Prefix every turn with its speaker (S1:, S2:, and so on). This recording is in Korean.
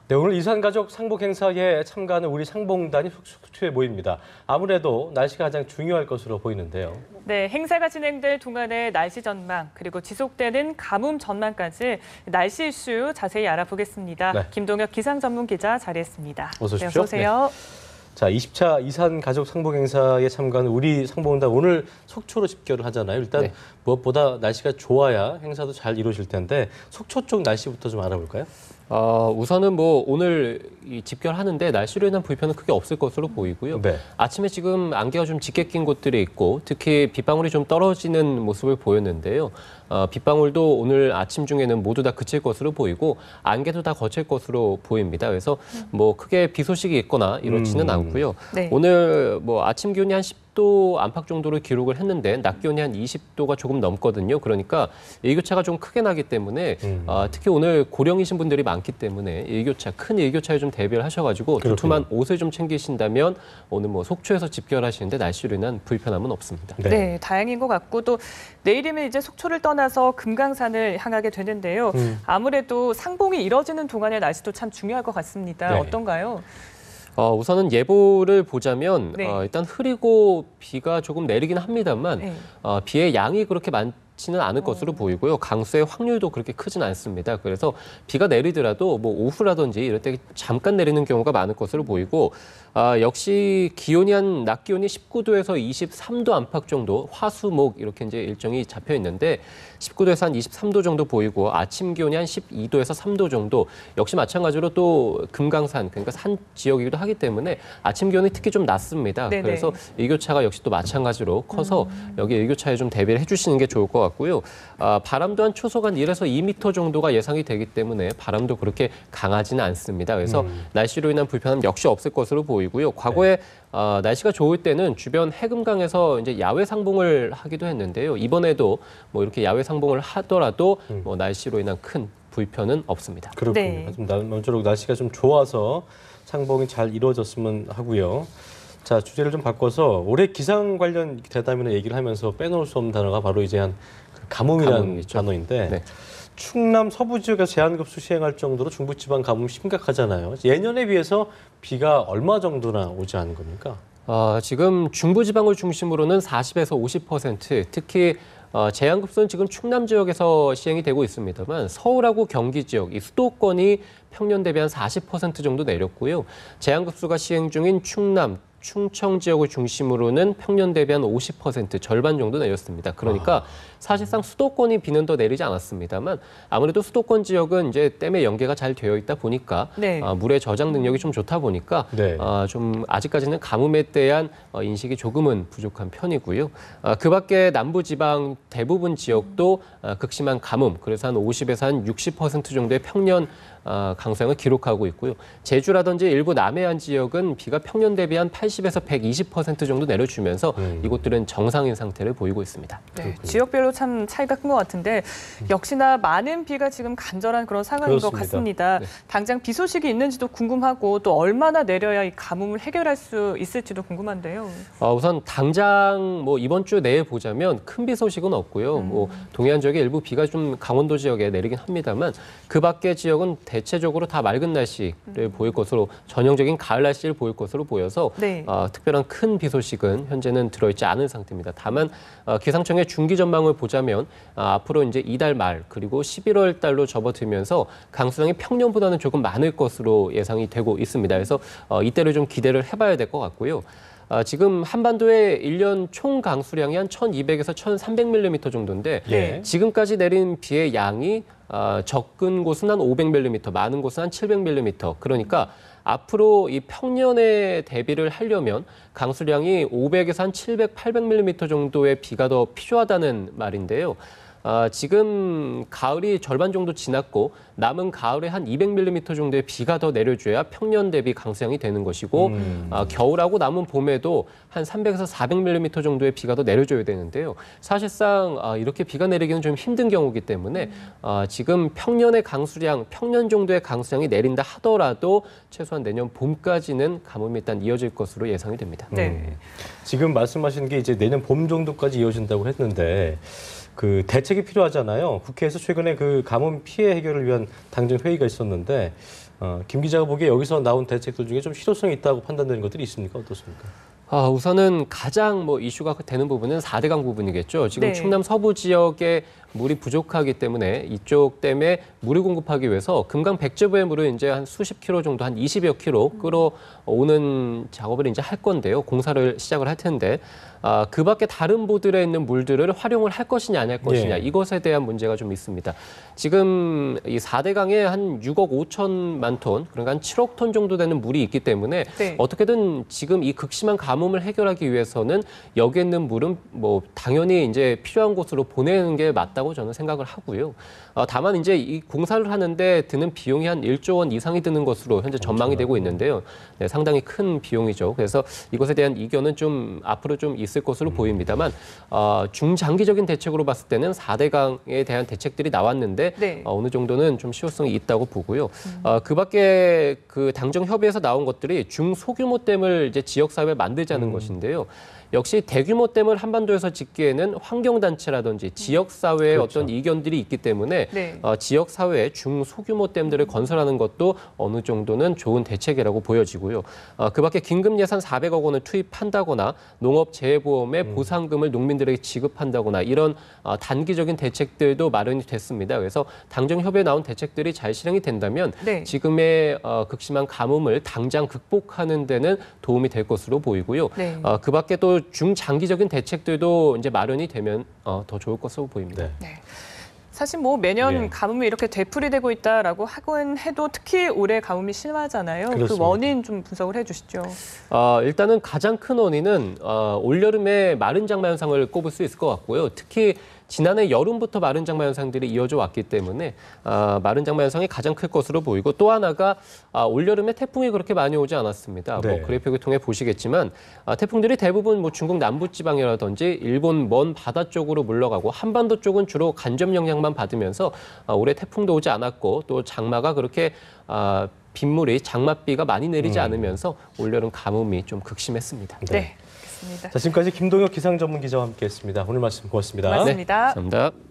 S1: 네, 오늘 이산가족 상복 행사에 참가하는 우리 상봉단이 속초에 모입니다. 아무래도 날씨가 가장 중요할 것으로 보이는데요.
S2: 네, 행사가 진행될 동안의 날씨 전망, 그리고 지속되는 가뭄 전망까지 날씨 이슈 자세히 알아보겠습니다.
S1: 네.
S2: 김동혁 기상 전문 기자 자리했습니다.
S1: 어서 오십시오.
S2: 네, 어서 오세요.
S1: 네. 자, 20차 이산가족 상복 행사에 참가하는 우리 상봉단 오늘 속초로 집결을 하잖아요. 일단 무엇보다 날씨가 좋아야 행사도 잘 이루어질 텐데 속초 쪽 날씨부터 좀 알아볼까요?
S3: 우선은 오늘 이 집결하는데 날씨로 인한 불편은 크게 없을 것으로 보이고요.
S1: 네.
S3: 아침에 지금 안개가 좀 짙게 낀 곳들이 있고 특히 빗방울이 좀 떨어지는 모습을 보였는데요. 빗방울도 오늘 아침 중에는 모두 다 그칠 것으로 보이고 안개도 다 거칠 것으로 보입니다. 그래서 크게 비 소식이 있거나 이렇지는 않고요.
S2: 네.
S3: 오늘 아침 기온이 한 10도 안팎 정도를 기록을 했는데 낮 기온이 한 20도가 조금 넘거든요. 그러니까 일교차가 좀 크게 나기 때문에 특히 오늘 고령이신 분들이 많기 때문에 큰 일교차에 좀 대비를 하셔가지고 두툼한 옷을 좀 챙기신다면 오늘 속초에서 집결하시는데 날씨로 인한 불편함은 없습니다.
S2: 네, 다행인 것 같고 또 내일이면 이제 속초를 떠나서 금강산을 향하게 되는데요. 아무래도 상봉이 이뤄지는 동안의 날씨도 참 중요할 것 같습니다.
S1: 네.
S2: 어떤가요?
S3: 우선은 예보를 보자면
S2: 네.
S3: 일단 흐리고 비가 조금 내리긴 합니다만 비의 양이 그렇게 많지는 않을 것으로 보이고요. 강수의 확률도 그렇게 크진 않습니다. 그래서 비가 내리더라도 오후라든지 이럴 때 잠깐 내리는 경우가 많을 것으로 보이고 역시 낮 기온이 19도에서 23도 안팎 정도 화수목 이렇게 이제 일정이 잡혀 있는데 19도에서 한 23도 정도 보이고 아침 기온이 한 12도에서 3도 정도 역시 마찬가지로 또 금강산 그러니까 산 지역이기도 하기 때문에 아침 기온이 특히 좀 낮습니다.
S2: 네네.
S3: 그래서 일교차가 역시 또 마찬가지로 커서 여기 일교차에 좀 대비를 해주시는 게 좋을 것 같고요. 바람도 한 초속 한 1에서 2m 정도가 예상이 되기 때문에 바람도 그렇게 강하지는 않습니다. 그래서 날씨로 인한 불편함 역시 없을 것으로 보이고요. 과거에 날씨가 좋을 때는 주변 해금강에서 이제 야외 상봉을 하기도 했는데요. 이번에도 이렇게 야외 상봉을 하더라도 날씨로 인한 큰 불편은 없습니다.
S1: 그렇군요.
S2: 네.
S1: 모쪼록 날씨가 좀 좋아서 상봉이 잘 이루어졌으면 하고요. 자, 주제를 좀 바꿔서 올해 기상 관련 대담이나 얘기를 하면서 빼놓을 수 없는 단어가 바로 이제 가뭄이라는 단어인데
S3: 네.
S1: 충남 서부 지역에서 제한급수 시행할 정도로 중부지방 가뭄 심각하잖아요. 예년에 비해서 비가 얼마 정도나 오지 않은 겁니까?
S3: 지금 중부지방을 중심으로는 40에서 50%, 특히 제한급수는 지금 충남 지역에서 시행이 되고 있습니다만 서울하고 경기 지역, 이 수도권이 평년 대비 한 40% 정도 내렸고요. 제한급수가 시행 중인 충남, 충청 지역을 중심으로는 평년 대비 한 50% 절반 정도 내렸습니다. 그러니까 사실상 수도권이 비는 더 내리지 않았습니다만 아무래도 수도권 지역은 이제 댐에 연계가 잘 되어 있다 보니까 물의 저장 능력이 좀 좋다 보니까 좀 아직까지는 가뭄에 대한 인식이 조금은 부족한 편이고요. 그밖에 남부지방 대부분 지역도 극심한 가뭄, 그래서 한 50에서 한 60% 정도의 평년 강수량을 기록하고 있고요. 제주라든지 일부 남해안 지역은 비가 평년 대비 한 80에서 120% 정도 내려주면서 이곳들은 정상인 상태를 보이고 있습니다.
S2: 네, 지역별로 참 차이가 큰 것 같은데 역시나 많은 비가 지금 간절한 그런 상황인 것 같습니다. 당장 비 소식이 있는지도 궁금하고 또 얼마나 내려야 이 가뭄을 해결할 수 있을지도 궁금한데요.
S3: 우선 당장 이번 주 내에 보자면 큰 비 소식은 없고요. 동해안 지역에 일부 비가 좀 강원도 지역에 내리긴 합니다만 그 밖의 지역은 대체적으로 다 맑은 날씨를 보일 것으로 전형적인 가을 날씨를 보일 것으로 보여서 특별한 큰 비 소식은 현재는 들어있지 않은 상태입니다. 다만 기상청의 중기 전망을 보자면 앞으로 이제 이달 말 그리고 11월 달로 접어들면서 강수량이 평년보다는 조금 많을 것으로 예상이 되고 있습니다. 그래서 이때를 좀 기대를 해봐야 될 것 같고요. 지금 한반도의 1년 총 강수량이 한 1,200에서 1,300mm 정도인데 지금까지 내린 비의 양이 적은 곳은 한 500mm, 많은 곳은 한 700mm. 그러니까 앞으로 이 평년에 대비를 하려면 강수량이 500에서 한 700, 800mm 정도의 비가 더 필요하다는 말인데요. 지금 가을이 절반 정도 지났고 남은 가을에 한 200mm 정도의 비가 더 내려줘야 평년 대비 강수량이 되는 것이고 겨울하고 남은 봄에도 한 300에서 400mm 정도의 비가 더 내려줘야 되는데요. 사실상 이렇게 비가 내리기는 좀 힘든 경우이기 때문에 지금 평년 정도의 강수량이 내린다 하더라도 최소한 내년 봄까지는 가뭄이 일단 이어질 것으로 예상이 됩니다.
S1: 지금 말씀하신 게 이제 내년 봄 정도까지 이어진다고 했는데 그 대책이 필요하잖아요. 국회에서 최근에 그 가뭄 피해 해결을 위한 당정 회의가 있었는데 김 기자가 보기에 여기서 나온 대책들 중에 좀 실효성이 있다고 판단되는 것들이 있습니까? 어떻습니까?
S3: 우선은 가장 이슈가 되는 부분은 4대강 부분이겠죠. 지금
S2: 네.
S3: 충남 서부 지역에 물이 부족하기 때문에 이쪽 댐에 물을 공급하기 위해서 금강 백제부의 물을 이제 한 수십 킬로 정도, 한 20여 킬로 끌어오는 작업을 이제 할 건데요. 공사를 시작을 할 텐데 그 밖에 다른 보들에 있는 물들을 활용을 할 것이냐 안 할 것이냐 이것에 대한 문제가 좀 있습니다. 지금 이 4대강에 한 6억 5천만 톤, 그러니까 한 7억 톤 정도 되는 물이 있기 때문에 어떻게든 지금 이 극심한 가뭄을 해결하기 위해서는 여기에 있는 물은 뭐 당연히 이제 필요한 곳으로 보내는 게 맞다고 저는 생각을 하고요. 다만 이제 이 공사를 하는데 드는 비용이 한 1조 원 이상이 드는 것으로 현재 전망이 되고 있는데요. 네, 상당히 큰 비용이죠. 그래서 이것에 대한 이견은 좀 앞으로 좀 있을 것으로 보입니다만 중장기적인 대책으로 봤을 때는 4대강에 대한 대책들이 나왔는데 어느 정도는 좀 실효성이 있다고 보고요. 그 밖에 그 당정 협의에서 나온 것들이 중소규모 댐을 이제 지역 사회에 만들자는 것인데요. 역시 대규모 댐을 한반도에서 짓기에는 환경단체라든지 지역사회의 어떤 이견들이 있기 때문에 지역사회의 중소규모 댐들을 건설하는 것도 어느 정도는 좋은 대책이라고 보여지고요. 그 밖에 긴급 예산 400억 원을 투입한다거나 농업재해보험의 보상금을 농민들에게 지급한다거나 이런 단기적인 대책들도 마련이 됐습니다. 그래서 당정협의에 나온 대책들이 잘 실행이 된다면 지금의 극심한 가뭄을 당장 극복하는 데는 도움이 될 것으로 보이고요. 그 밖에 또 중장기적인 대책들도 이제 마련이 되면 더 좋을 것으로 보입니다.
S2: 사실 뭐 매년 가뭄이 이렇게 되풀이되고 있다라고 하곤 해도 특히 올해 가뭄이 심하잖아요.
S1: 그렇습니다.
S2: 그 원인 좀 분석을 해주시죠.
S3: 일단은 가장 큰 원인은 올여름에 마른 장마 현상을 꼽을 수 있을 것 같고요. 특히 지난해 여름부터 마른 장마 현상들이 이어져 왔기 때문에 마른 장마 현상이 가장 클 것으로 보이고 또 하나가 올여름에 태풍이 그렇게 많이 오지 않았습니다. 뭐 그래픽을 통해 보시겠지만 태풍들이 대부분 뭐 중국 남부지방이라든지 일본 먼 바다 쪽으로 물러가고 한반도 쪽은 주로 간접 영향만 받으면서 올해 태풍도 오지 않았고 또 장마가 그렇게 빗물이 장맛비가 많이 내리지 않으면서 올여름 가뭄이 좀 극심했습니다.
S2: 알겠습니다.
S1: 자, 지금까지 김동혁 기상전문기자와 함께했습니다. 오늘 말씀 고맙습니다.
S2: 고맙습니다.
S3: 감사합니다.